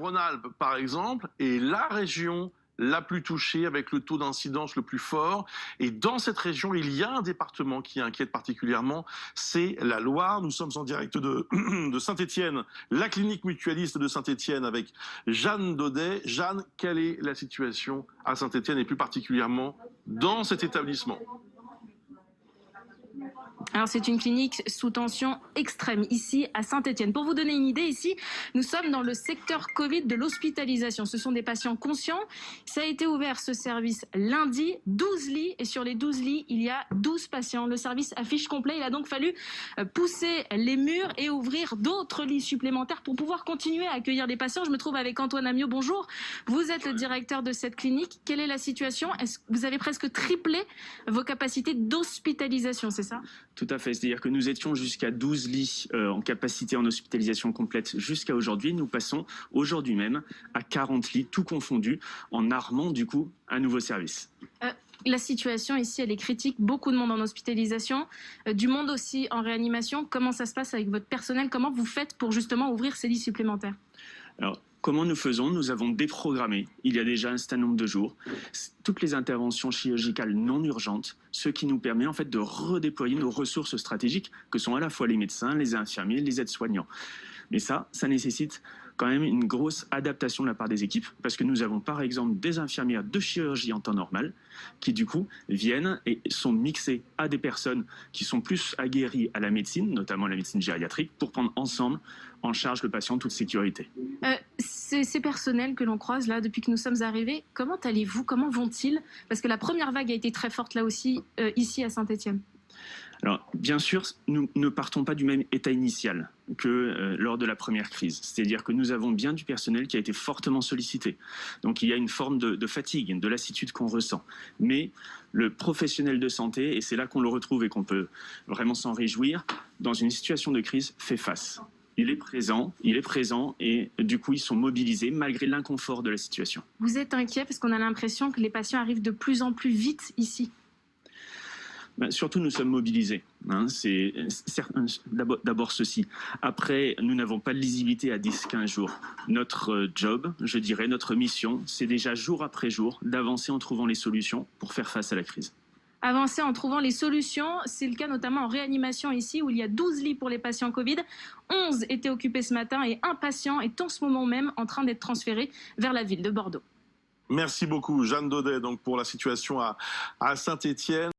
Auvergne-Rhône-Alpes, par exemple, est la région la plus touchée, avec le taux d'incidence le plus fort. Et dans cette région, il y a un département qui inquiète particulièrement, c'est la Loire. Nous sommes en direct de, de Saint-Étienne, la clinique mutualiste de Saint-Étienne, avec Jeanne Daudet. Jeanne, quelle est la situation à Saint-Étienne et plus particulièrement dans cet établissement? Alors c'est une clinique sous tension extrême ici à Saint-Étienne. Pour vous donner une idée, ici, nous sommes dans le secteur Covid de l'hospitalisation. Ce sont des patients conscients. Ça a été ouvert ce service lundi, 12 lits et sur les 12 lits, il y a 12 patients. Le service affiche complet. Il a donc fallu pousser les murs et ouvrir d'autres lits supplémentaires pour pouvoir continuer à accueillir des patients. Je me trouve avec Antoine Amiot. Bonjour. Vous êtes le directeur de cette clinique. Quelle est la situation? Est-ce que vous avez presque triplé vos capacités d'hospitalisation, c'est ça? Tout à fait, c'est-à-dire que nous étions jusqu'à 12 lits en capacité en hospitalisation complète jusqu'à aujourd'hui. Nous passons aujourd'hui même à 40 lits, tout confondu, en armant du coup un nouveau service. La situation ici, elle est critique. Beaucoup de monde en hospitalisation, du monde aussi en réanimation. Comment ça se passe avec votre personnel? Comment vous faites pour justement ouvrir ces lits supplémentaires? Alors, comment nous faisons? Nous avons déprogrammé, il y a déjà un certain nombre de jours, toutes les interventions chirurgicales non urgentes, ce qui nous permet en fait de redéployer nos ressources stratégiques, que sont à la fois les médecins, les infirmiers, les aides-soignants. Mais ça nécessite quand même une grosse adaptation de la part des équipes, parce que nous avons par exemple des infirmières de chirurgie en temps normal, qui du coup viennent et sont mixées à des personnes qui sont plus aguerries à la médecine, notamment la médecine gériatrique, pour prendre ensemble en charge le patient en toute sécurité. Ces personnels que l'on croise là depuis que nous sommes arrivés, comment allez-vous? Comment vont-ils? Parce que la première vague a été très forte là aussi, ici à Saint-Étienne. Alors, bien sûr, nous ne partons pas du même état initial que lors de la première crise. C'est-à-dire que nous avons bien du personnel qui a été fortement sollicité. Donc, il y a une forme de fatigue, de lassitude qu'on ressent. Mais le professionnel de santé, et c'est là qu'on le retrouve et qu'on peut vraiment s'en réjouir, dans une situation de crise, fait face. Il est présent et du coup, ils sont mobilisés malgré l'inconfort de la situation. Vous êtes inquiet parce qu'on a l'impression que les patients arrivent de plus en plus vite ici. Surtout, nous sommes mobilisés. C'est d'abord ceci. Après, nous n'avons pas de lisibilité à 10-15 jours. Notre job, je dirais, notre mission, c'est déjà jour après jour d'avancer en trouvant les solutions pour faire face à la crise. Avancer en trouvant les solutions, c'est le cas notamment en réanimation ici, où il y a 12 lits pour les patients Covid. 11 étaient occupés ce matin et un patient est en ce moment même en train d'être transféré vers la ville de Bordeaux. Merci beaucoup, Jeanne Daudet, donc, pour la situation à Saint-Étienne.